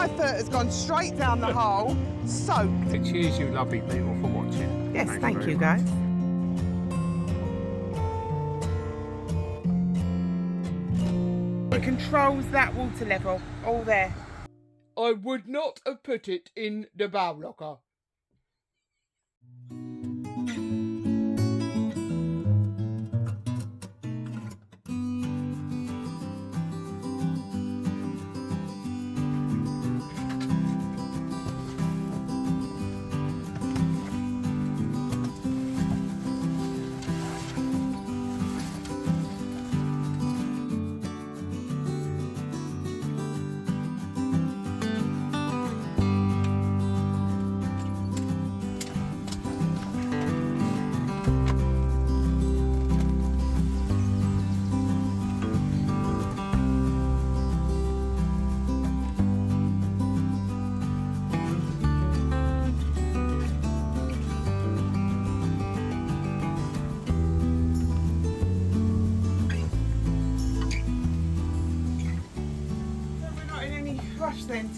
My foot has gone straight down the hole, soaked. Cheers you lovely people for watching. Yes, Thanks thank very you much. guys. It controls that water level, all there. I would not have put it in the bow locker. Then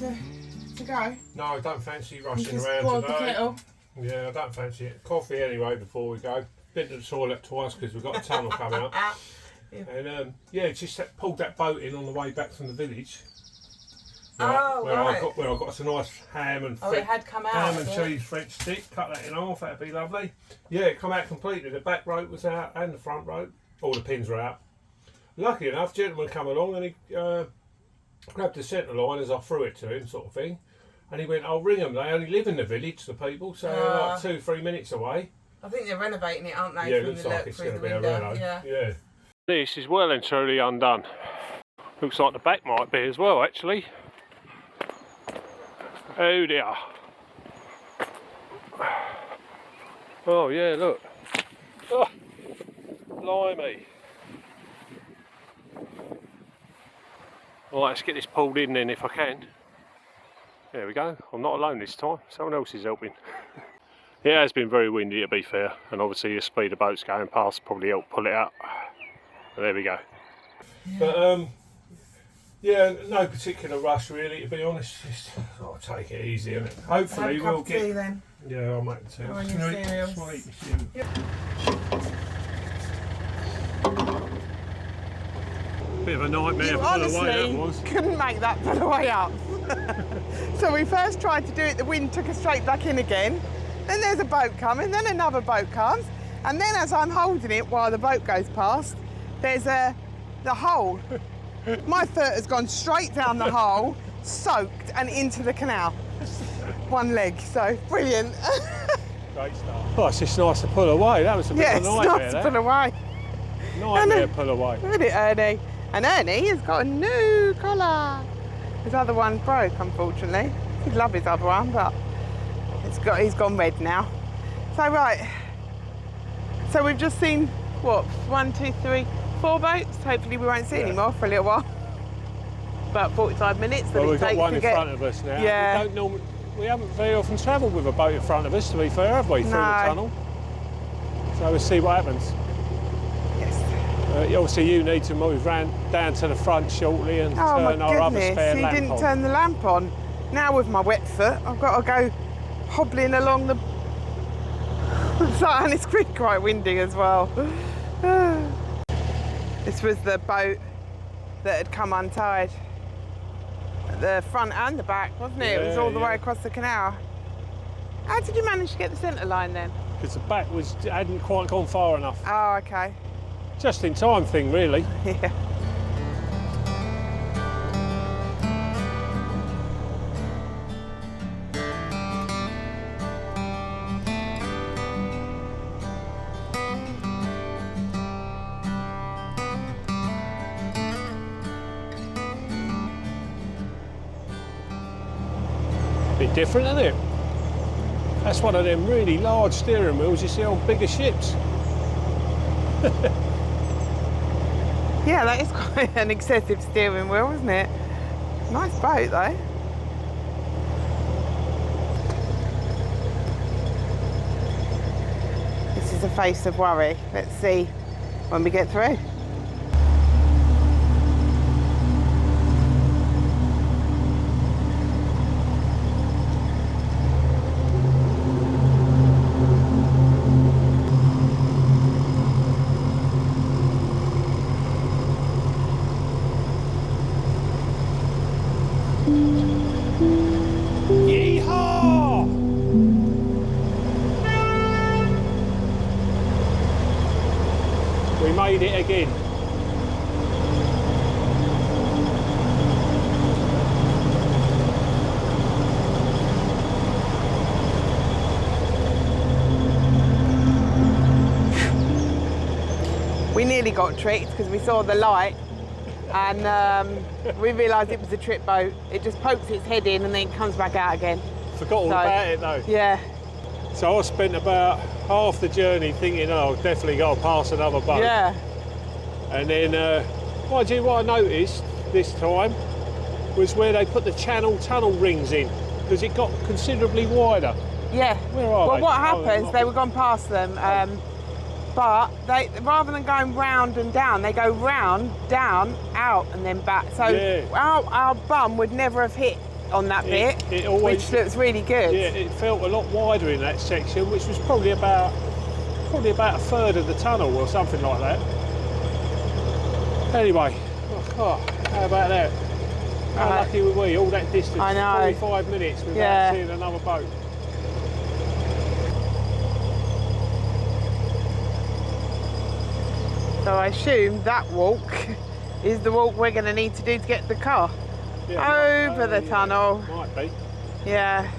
to go. No, I don't fancy rushing Just around boil today. the kettle. Yeah, I don't fancy it. Coffee anyway before we go. Been to the toilet twice because we've got a tunnel coming up. Yeah. And yeah, just pulled that boat in on the way back from the village. Oh, where right. I got some nice ham and it had come out. ham and cheese French stick. Cut that in half. That'd be lovely. Yeah, it come out completely. The back rope was out and the front rope. All the pins were out. Lucky enough, gentleman come along and he grabbed the centre line as I threw it to him, sort of thing. And he went, "I'll ring them. They only live in the village, the people, so they're like 2-3 minutes away." I think they're renovating it, aren't they? Yeah, from looks the like look it's through going to the be a window. reno. Yeah. This is well and truly undone. Looks like the back might be as well, actually. Oh dear. Oh yeah, look. Oh, blimey. Right, let's get this pulled in then if I can. There we go. I'm not alone this time. Someone else is helping. It has been very windy, to be fair, and obviously the speed of boats going past probably helped pull it out. But there we go. Yeah. But yeah, no particular rush really, to be honest. Just I'll take it easy, and hopefully we'll get. Tea, then. Yeah, I'll make the tea. Oh, and your cereals. Sweet. Yep. Bit of a nightmare You to pull away, that was. Couldn't make that pull away up. So we first tried to do it, the wind took us straight back in again. Then there's a boat coming, then another boat comes, and then as I'm holding it while the boat goes past, there's the hole. My foot has gone straight down the hole, soaked, and into the canal. One leg, so brilliant. Great start. Oh, it's just nice to pull away. That was a bit of a nightmare. Yeah, it's nice to pull away. Nightmare pull away. Look at it, Ernie. And Ernie has got a new collar. His other one broke, unfortunately. He'd love his other one, but he's gone red now. So right, so we've just seen what, 1, 2, 3, 4 boats. Hopefully we won't see any more for a little while. About 45 minutes. Well, we've got one in front of us now. Yeah. We haven't very often travelled with a boat in front of us, to be fair, have we, through the tunnel? So we'll see what happens. Yes. Obviously you need to move down to the front shortly and turn our other spare lamp on. He didn't turn the lamp on. Now with my wet foot, I've got to go hobbling along the side, and it's quite windy as well. This was the boat that had come untied. The front and the back, wasn't it? It was all the way across the canal. How did you manage to get the centre line then? Because the back hadn't quite gone far enough. Oh, okay. Just in time thing, really. Yeah. Bit different, isn't it? That's one of them really large steering wheels you see on bigger ships. Yeah, that is quite an excessive steering wheel, isn't it? Nice boat though. This is a face of worry. Let's see when we get through. Yeehaw! We made it again. We nearly got tricked because we saw the light and we realised it was a trip boat. It just pokes its head in and then comes back out again. Forgot all about it though. Yeah. So I spent about half the journey thinking, oh, I've definitely got to pass another boat. Yeah. And then, what I noticed this time was where they put the tunnel rings in, because it got considerably wider. Yeah. Where are well, they? what happens, they were gone past them, but they, rather than going round and down, they go round, down, out and then back. So yeah. our bum would never have hit on that bit, it always, which looks really good. Yeah, it felt a lot wider in that section, which was probably about a third of the tunnel or something like that. Anyway, how about that? How lucky were we? All that distance, I know. 45 minutes without seeing another boat. So I assume that walk is the walk we're going to need to do to get the car over the tunnel. Might be. Yeah.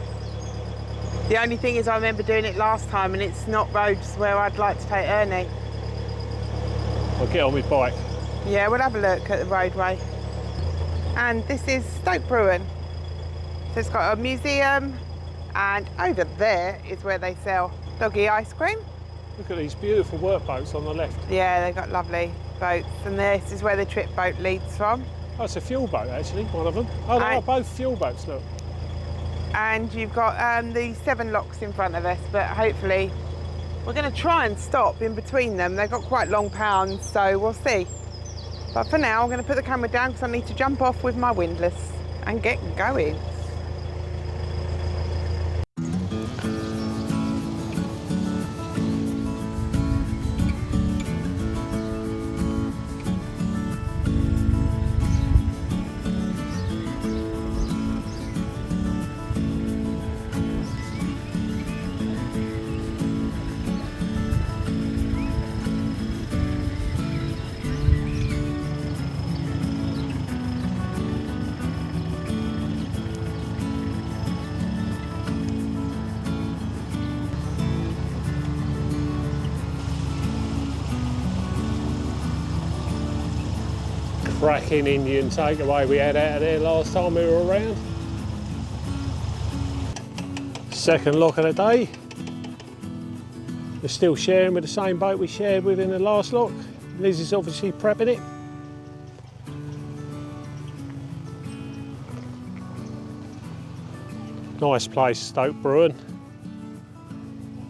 The only thing is I remember doing it last time and it's not roads where I'd like to take Ernie. I'll get on my bike. Yeah, we'll have a look at the roadway. And this is Stoke Bruerne. So it's got a museum and over there is where they sell doggy ice cream. Look at these beautiful workboats on the left. Yeah, they've got lovely boats and this is where the trip boat leads from. Oh, it's a fuel boat actually, one of them. Oh, they are both fuel boats, look. And you've got the 7 locks in front of us, but hopefully we're going to try and stop in between them. They've got quite long pounds, so we'll see. But for now, I'm going to put the camera down because I need to jump off with my windlass and get going. Cracking Indian takeaway we had out of there last time we were around. Second lock of the day. We're still sharing with the same boat we shared with in the last lock. Liz is obviously prepping it. Nice place, Stoke Bruerne.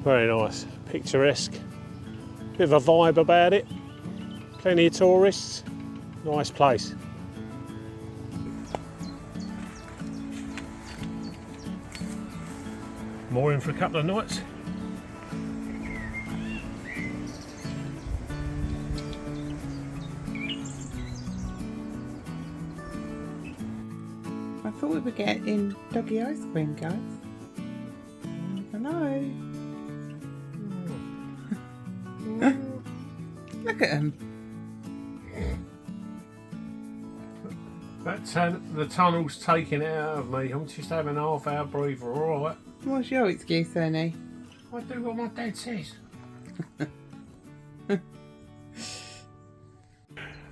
Very nice, picturesque. Bit of a vibe about it. Plenty of tourists. Nice place. Mooring for a couple of nights. I thought we were getting doggy ice cream, guys. I know. Look at them. The tunnel's taking it out of me. I'm just having a half-hour breather, all right. What's your excuse, Ernie? I do what my dad says.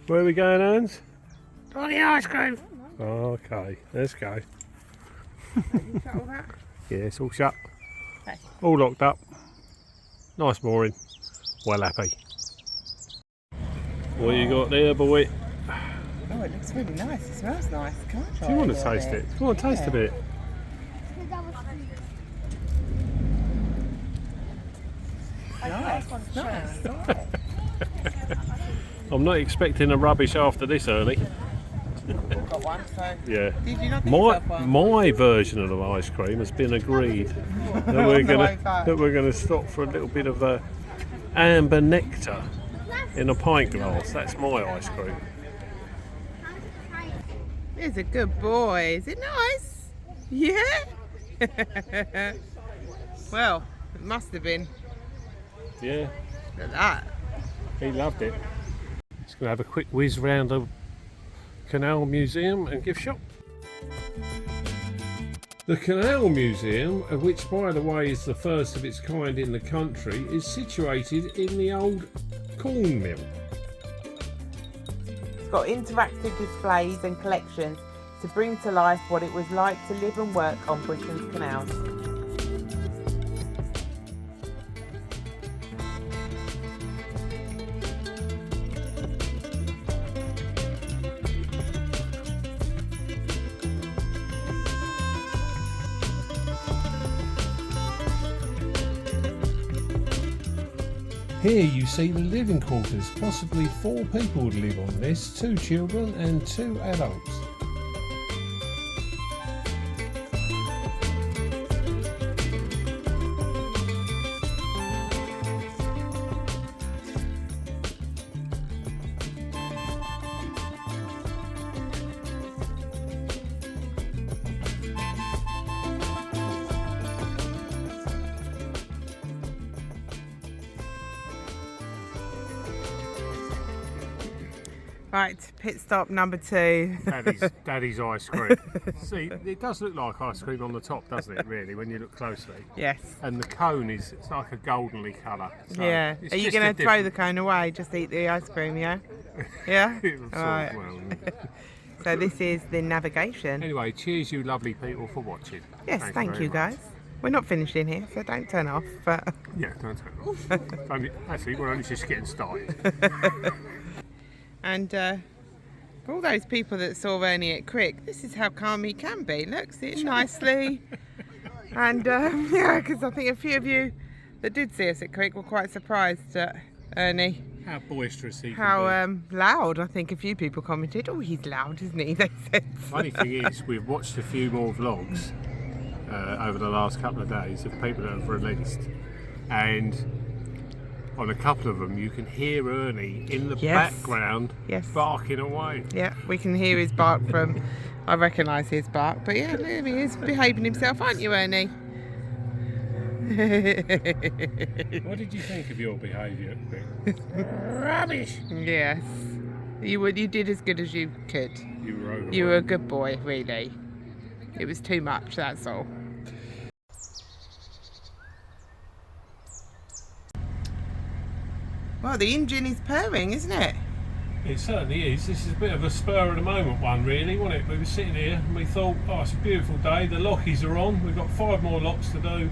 Where are we going, Ernst? Doggy ice cream. Okay, let's go. You shut all that? Yeah, it's all shut. Okay. All locked up. Nice mooring. Well happy. What you got there, boy? Oh, it looks really nice. It smells nice. Can I try Do you want a to little taste bit? it? Come on, taste a bit. Nice. Nice. I'm not expecting a rubbish after this, Ernie. I've got one, so. Yeah. Did you not get yourself one? My version of the ice cream has been agreed. that we're gonna stop for a little bit of amber nectar in a pint glass. That's my ice cream. He's a good boy. Is it nice? Yeah? Well, it must have been. Yeah, Look at that. he loved it. Just going to have a quick whiz round the Canal Museum and gift shop. The Canal Museum, which by the way is the first of its kind in the country, is situated in the old corn mill. It's got interactive displays and collections to bring to life what it was like to live and work on Britain's canals. Here you see the living quarters. Possibly 4 people would live on this, 2 children and 2 adults. Right, pit stop number 2. Daddy's ice cream. See, it does look like ice cream on the top, doesn't it, really, when you look closely? Yes. And the cone it's like a goldenly colour. So Yeah. it's Are you just going a to throw the different- cone away? Just eat the ice cream, yeah? Yeah? It'll sort Alright. well. So this is the navigation. Anyway, cheers you lovely people for watching. Yes, Thanks thank very you much. guys. We're not finished in here, so don't turn off. But Yeah, don't turn off. Actually, we're only just getting started. And for all those people that saw Ernie at Crick, this is how calm he can be. Look, sit nicely. And yeah, because I think a few of you that did see us at Crick were quite surprised at Ernie. How boisterous he can How loud, I think a few people commented. Oh, he's loud, isn't he? They said. be. Funny thing is, we've watched a few more vlogs over the last couple of days of people that have released, and on a couple of them you can hear Ernie in the Yes. background Yes. barking away. Yeah, we can hear his bark from. I recognise his bark, but yeah, there he is behaving himself, aren't you, Ernie? What did you think of your behaviour at Crick? Rubbish! Yes, you did as good as you could. You were over. You were a good boy, really. It was too much, that's all. Well, the engine is purring, isn't it? It certainly is. This is a bit of a spur of the moment one, really, wasn't it? We were sitting here and we thought, oh, it's a beautiful day. The lockies are on. We've got 5 more locks to do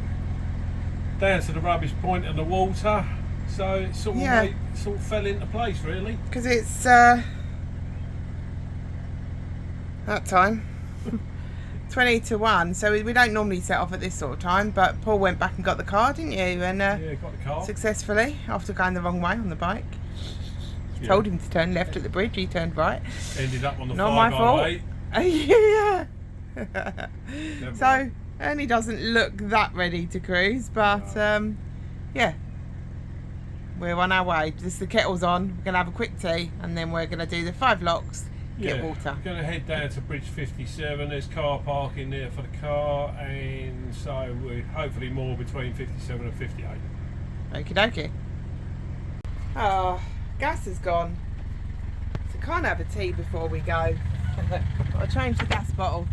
down to the rubbish point and the water. So it sort of, Yeah. sort of fell into place, really. Because it's that time. 20 to 1, so we don't normally set off at this sort of time, but Paul went back and got the car, didn't you? And Yeah, got the car. successfully, after going the wrong way on the bike. Yeah. Told him to turn left at the bridge, he turned right. Ended up on the Not my fault. 508. Yeah. Never So mind. Ernie doesn't look that ready to cruise, but yeah, we're on our way. Just the kettle's on. We're gonna have a quick tea, and then we're gonna do the 5 locks. Get water. We're going to head down to Bridge 57. There's car parking there for the car, and so we're hopefully more between 57 and 58. Okie dokie. Oh, gas is gone. So can't have a tea before we go. I'll change the gas bottle.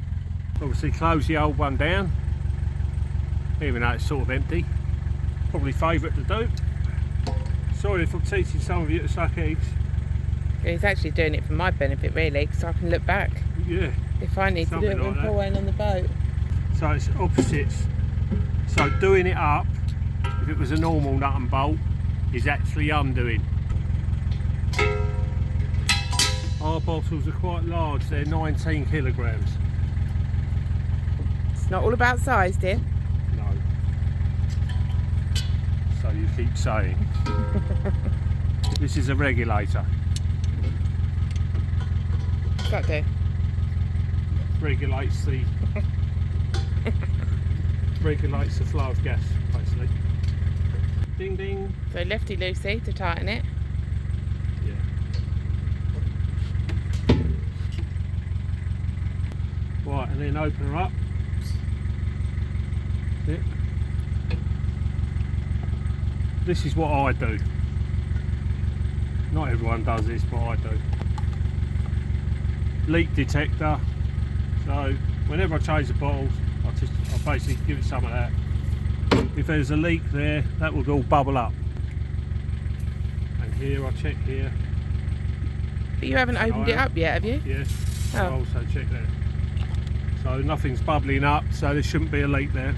Obviously close the old one down, even though it's sort of empty. Probably favourite to do. Sorry if I'm teaching some of you to suck eggs. He's actually doing it for my benefit, really, because I can look back Yeah, if I need to do Something it when like Paul went on the boat. so it's opposites. So doing it up, if it was a normal nut and bolt, is actually undoing. Our bottles are quite large, they're 19 kilograms. It's not all about size, dear. No. So you keep saying. This is a regulator. What's that do? Regulates the regulates the flow of gas, basically. Ding ding. So lefty loosey to tighten it. Yeah. and then open her up. Yeah. This is what I do. Not everyone does this, but I do. Leak detector. So whenever I change the bottles, I'll basically give it some of that. If there's a leak there, that will all bubble up. And here, I'll check here. But you haven't opened it up yet, have you? Yes. Oh. I'll also check there. So nothing's bubbling up, so there shouldn't be a leak there.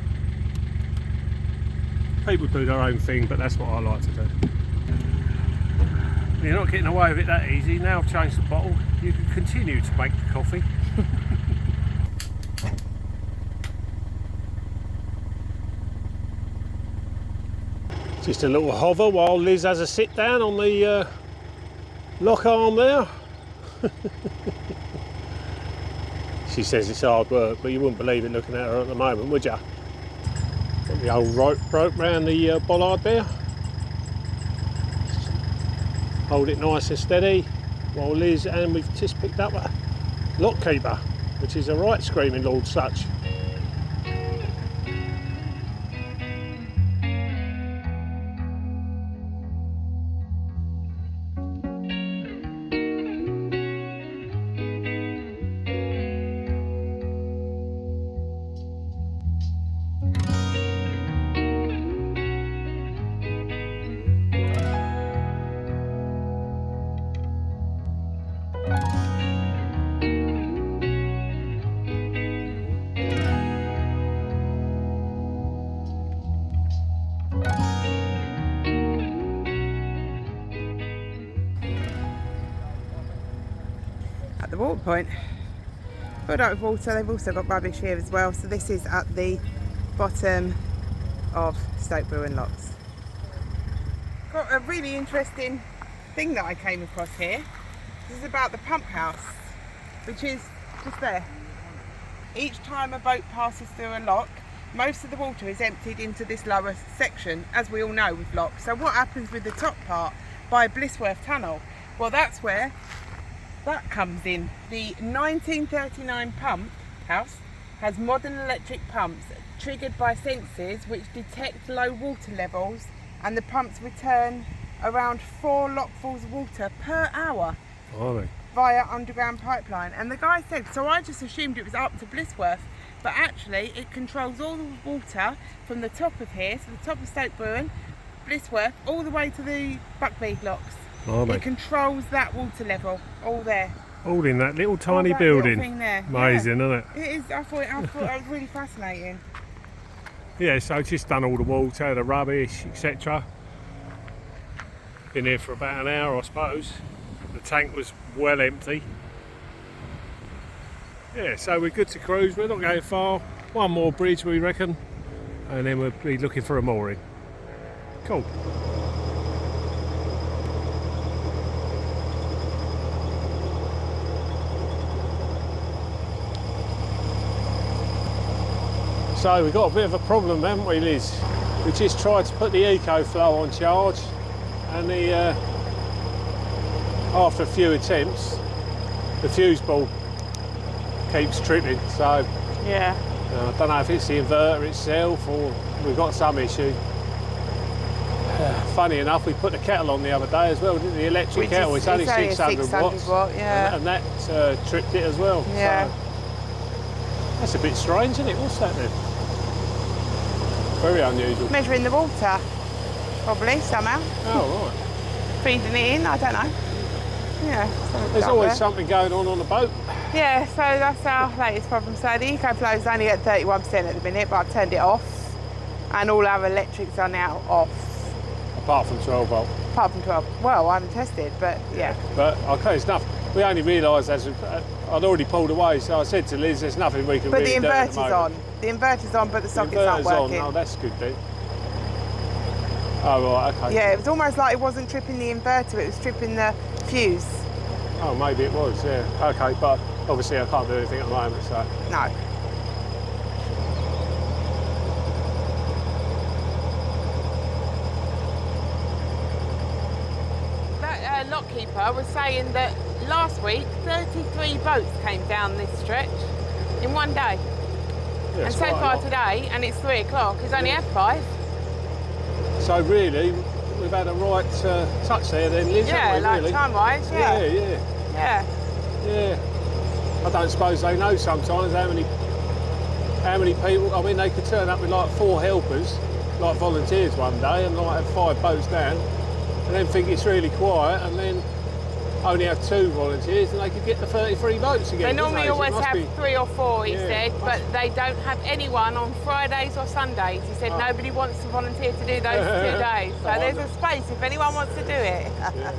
People do their own thing, but that's what I like to do. You're not getting away with it that easy. Now I've changed the bottle, you can continue to make the coffee. Just a little hover while Liz has a sit down on the lock arm there. She says it's hard work, but you wouldn't believe it looking at her at the moment, would you? Got the old rope round the bollard there. Hold it nice and steady while Liz, and we've just picked up a lock keeper, which is a right screaming lord such. At the water point. Filled up with water, they've also got rubbish here as well. So this is at the bottom of Stoke Bruerne locks. Got a really interesting thing that I came across here. This is about the pump house, which is just there. Each time a boat passes through a lock, most of the water is emptied into this lower section, as we all know with locks. So what happens with the top part by Blisworth Tunnel? Well, that's where that comes in. The 1939 pump house has modern electric pumps triggered by sensors which detect low water levels, and the pumps return around 4 lockfuls of water per hour via underground pipeline. And the guy said, so I just assumed it was up to Blisworth, but actually it controls all the water from the top of here, so the top of Stoke Bruerne, Blisworth, all the way to the Buckby locks. It controls that water level, all there. All in that little tiny building. Little thing there. Amazing, isn't it? It is. I thought that was really fascinating. Yeah, so just done all the water, the rubbish, etc. Been here for about an hour, I suppose. The tank was well empty. Yeah, so we're good to cruise. We're not going far. One more bridge, we reckon, and then we'll be looking for a mooring. Cool. So we've got a bit of a problem, haven't we, Liz? We just tried to put the EcoFlow on charge, and after a few attempts, the fuse ball keeps tripping. So yeah, I don't know if it's the inverter itself or we've got some issue. Funny enough, we put the kettle on the other day as well, didn't the electric kettle? It's only 600 watts, yeah. and that tripped it as well. Yeah. So that's a bit strange, isn't it? What's that then? Very unusual. Measuring the water, probably, somehow. Oh, right. Feeding it in, I don't know. Yeah. There's always something going on the boat. Yeah, so that's our latest problem. So the EcoFlow is only at 31% at the minute, but I've turned it off. And all our electrics are now off. Apart from 12 volt. Apart from 12. Well, I haven't tested, but yeah. But okay, it's enough. We only realised as I'd already pulled away, so I said to Liz, there's nothing we can but really do at the the inverter's on. The inverter's on, but the sockets aren't working. Oh, that's good then. Oh, right, okay. Yeah, it was almost like it wasn't tripping the inverter, it was tripping the fuse. Oh, maybe it was, yeah. Okay, but obviously I can't do anything at the moment, so. No. That lockkeeper was saying that last week 33 boats came down this stretch, in one day. Yeah, And so far today, and it's 3 o'clock, he's only had 5. So really, we've had a right touch there then, Liz, Yeah, haven't we, like really? time-wise, yeah. Yeah. I don't suppose they know sometimes how many people. I mean, they could turn up with like 4 helpers, like volunteers one day, and like have 5 boats down, and then think it's really quiet, and then only have 2 volunteers, and they could get the 33 boats again. They normally always have 3 or 4, he Yeah, said, but they don't have anyone on Fridays or Sundays. He said nobody wants to volunteer to do those 2 days. So there's a space if anyone wants to do it. Yeah.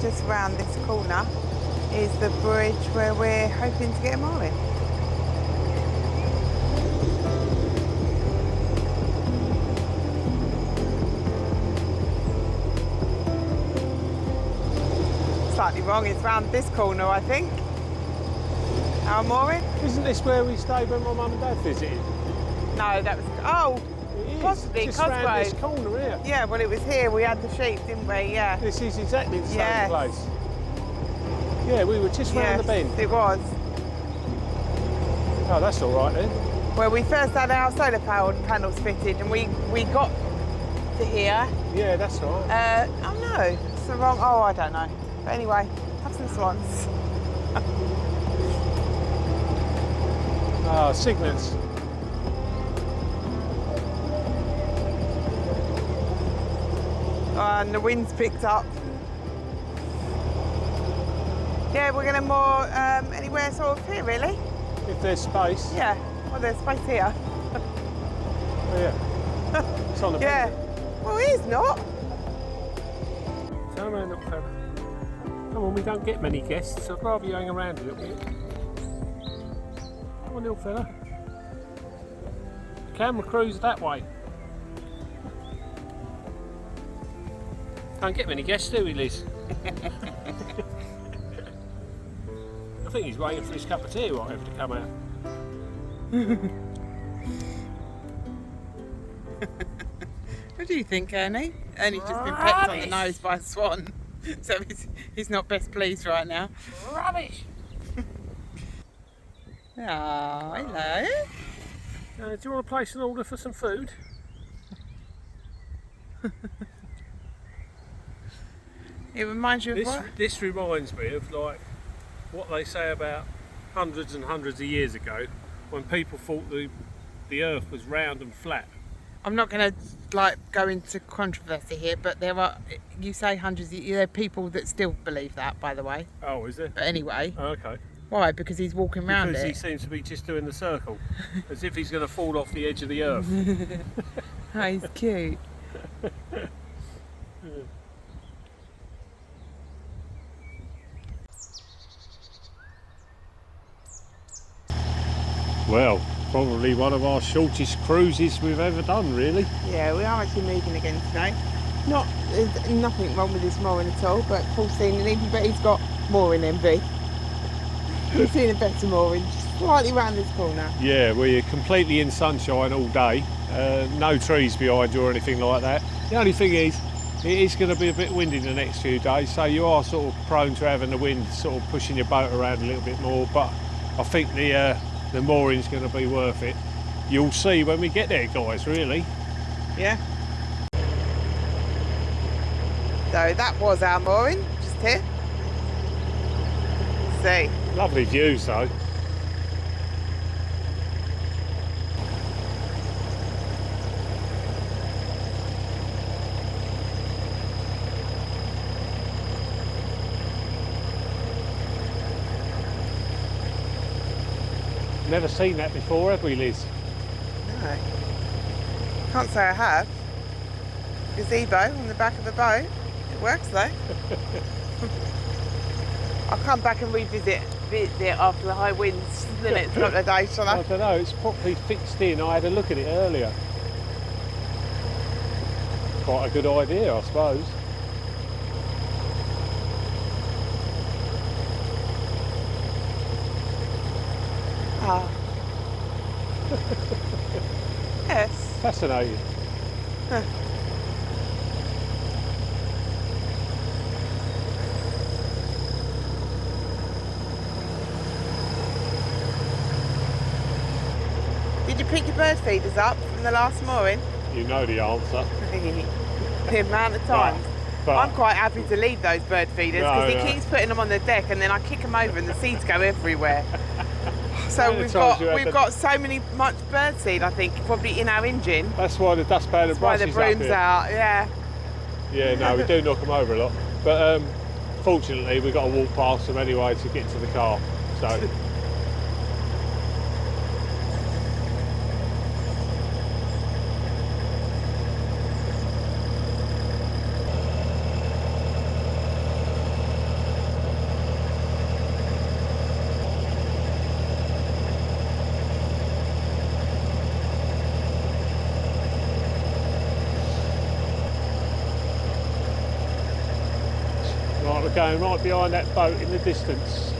Just round this corner is the bridge where we're hoping to get a mooring. Slightly wrong, it's round this corner, I think. Our mooring. Isn't this where we stayed when my mum and dad visited? No, that was, oh, possibly just round this Cosgrove. corner here. Yeah, well, it was here we had the sheep, didn't we? Yeah. This is exactly the same Yes. place. Yeah, we were just round the bend. It was. Oh, that's all right then. Where we first had our solar powered panels fitted, and we got to here. Yeah, that's right. Oh no, it's the wrong. Oh, I don't know. But anyway, have some swans. Ah, cygnets. And the wind's picked up. Yeah, we're going to moor anywhere sort of here, really. If there's space. Yeah, well, there's space here. Oh, yeah. It's on the Yeah. bend. Well, it is not. Turn around, little fella. Come on, we don't get many guests. I'd rather you hang around a little bit. Come on, little fella. The camera crew's that way. Don't get many guests, do we, Liz? I think he's waiting for his cup of tea or whatever to come out. What do you think, Ernie? Ernie's just been pecked on the nose by a swan, so he's not best pleased right now. Rubbish! Oh, hello. Do you want to place an order for some food? It reminds you of what? This reminds me of like what they say about hundreds and hundreds of years ago when people thought the earth was round and flat. I'm not going to like go into controversy here, but there are, you say hundreds, there are people that still believe that, by the way. Oh, is there? But anyway. Oh, okay. Why? Because he's walking round Because it. he seems to be just doing the circle, as if he's going to fall off the edge of the earth. Oh, he's cute. Well, probably one of our shortest cruises we've ever done, really. Yeah, we are actually moving again today. There's nothing wrong with this mooring at all, but Paul's seen an envy, but he's got mooring envy. He's seen a better mooring, just slightly round this corner. Yeah, we're completely in sunshine all day. No trees behind you or anything like that. The only thing is, it is going to be a bit windy the next few days, so you are sort of prone to having the wind sort of pushing your boat around a little bit more, but I think the mooring's going to be worth it. You'll see when we get there, guys, really. Yeah. So that was our mooring, just here. See. Lovely views though. Never seen that before, have we, Liz? No. Can't say I have. gazebo on the back of a boat. It works though. I'll come back and revisit it after the high winds the next couple of days, shall I? I don't know, it's properly fixed in. I had a look at it earlier. Quite a good idea, I suppose. Ah. Yes. Fascinating. Huh. Did you pick your bird feeders up from the last mooring? You know the answer. The amount of times. But I'm quite happy to leave those bird feeders No, because no. he keeps putting them on the deck and then I kick them over and the seeds go everywhere. So How many we've times you had got so much bird seed, I think, probably in our engine. that's why the dustpan and That's why brush the is up broom's here. out, yeah. Yeah, no, we do knock them over a lot. But fortunately, we've got to walk past them anyway to get to the car. So. Right, we're going right behind that boat in the distance.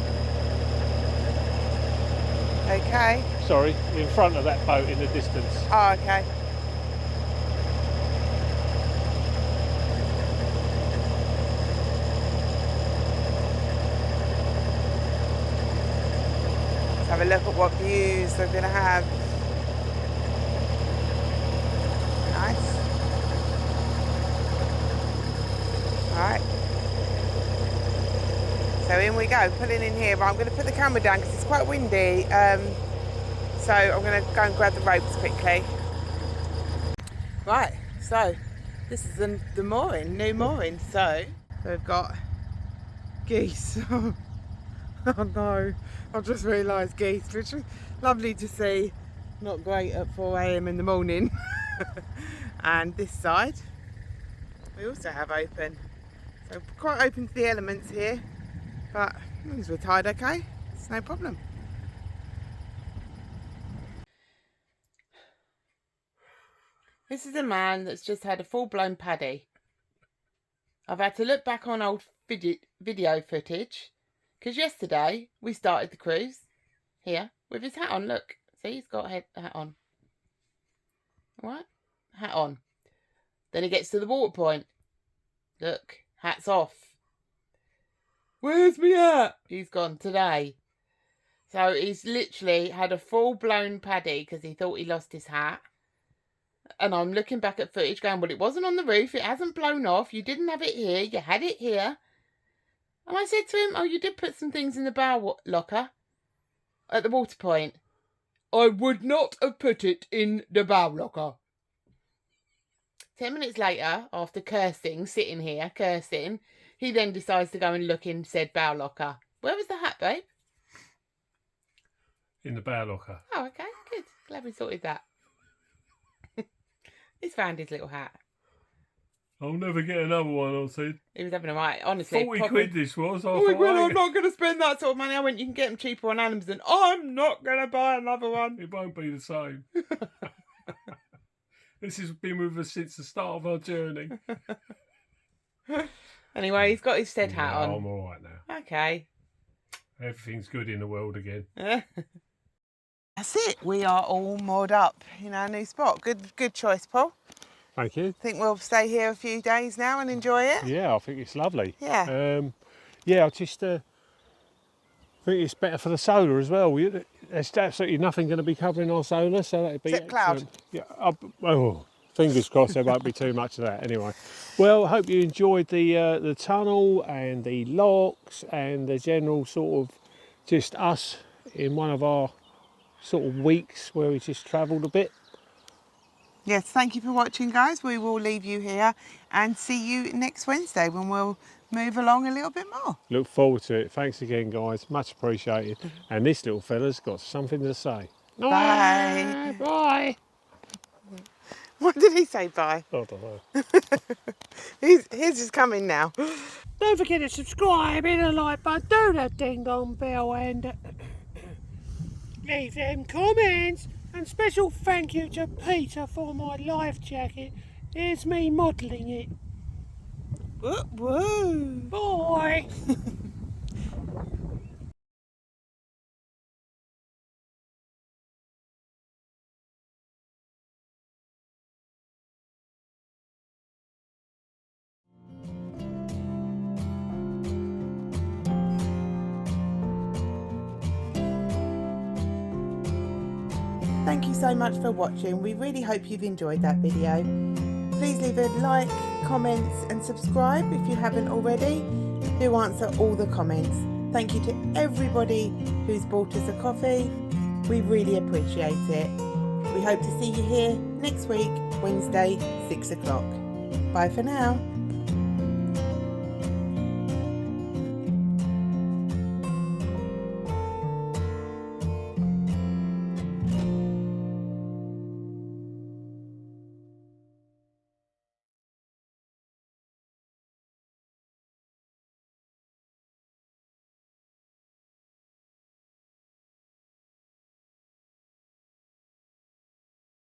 Okay. Sorry, in front of that boat in the distance. Oh, okay. Let's have a look at what views they're going to have. Nice. Alright. So in we go, pulling in here. Right, I'm going to put the camera down because it's quite windy. So I'm going to go and grab the ropes quickly. Right, so this is the mooring, new mooring. So we've got geese. Oh no, I've just realised geese, which is lovely to see. Not great at 4 AM in the morning. And this side we also have open. So quite open to the elements here, but as long as we're tied okay, it's no problem. This is a man that's just had a full-blown paddy. I've had to look back on old video footage because yesterday we started the cruise here with his hat on. Look, see, he's got a hat on. All right, hat on. Then he gets to the water point. Look, hat's off. Where's me hat? He's gone today. So he's literally had a full-blown paddy because he thought he lost his hat. And I'm looking back at footage going, well, it wasn't on the roof. It hasn't blown off. You didn't have it here. You had it here. And I said to him, oh, you did put some things in the bow locker at the water point. I would not have put it in the bow locker. 10 minutes later, after cursing, sitting here, cursing, he then decides to go and look in said bow locker. Where was the hat, babe? In the bow locker. Oh, okay, good. Glad we sorted that. He's found his little hat. I'll never get another one, I said. He was having a right, honestly. 40 quid this was. I Oh, thought, well, I'm not going to spend that sort of money. I went, you can get them cheaper on Amazon. I'm not going to buy another one. It won't be the same. This has been with us since the start of our journey. Anyway, he's got his said hat on. I'm all right now. Okay. Everything's good in the world again. That's it. We are all moored up in our new spot. Good choice, Paul. Thank you. Think we'll stay here a few days now and enjoy it. Yeah, I think it's lovely. Yeah. Yeah, I just think it's better for the solar as well. There's absolutely nothing going to be covering our solar, so that'd be Except cloud. Yeah. Fingers crossed there won't be too much of that. Anyway, well, I hope you enjoyed the tunnel and the locks and the general sort of just us in one of our sort of weeks where we just travelled a bit. Yes, thank you for watching, guys. We will leave you here and see you next Wednesday when we'll move along a little bit more. Look forward to it. Thanks again, guys. Much appreciated. And this little fella's got something to say. Bye. Bye. What did he say bye? I don't know. His is coming now. Don't forget to subscribe, hit a like button, do that ding dong bell, and leave them comments. And special thank you to Peter for my life jacket. Here's me modelling it. Woo! Bye. Thank you so much for watching. We really hope you've enjoyed that video. Please leave a like, comments and subscribe if you haven't already. Do answer all the comments. Thank you to everybody who's bought us a coffee. We really appreciate it. We hope to see you here next week, Wednesday, 6 o'clock. Bye for now.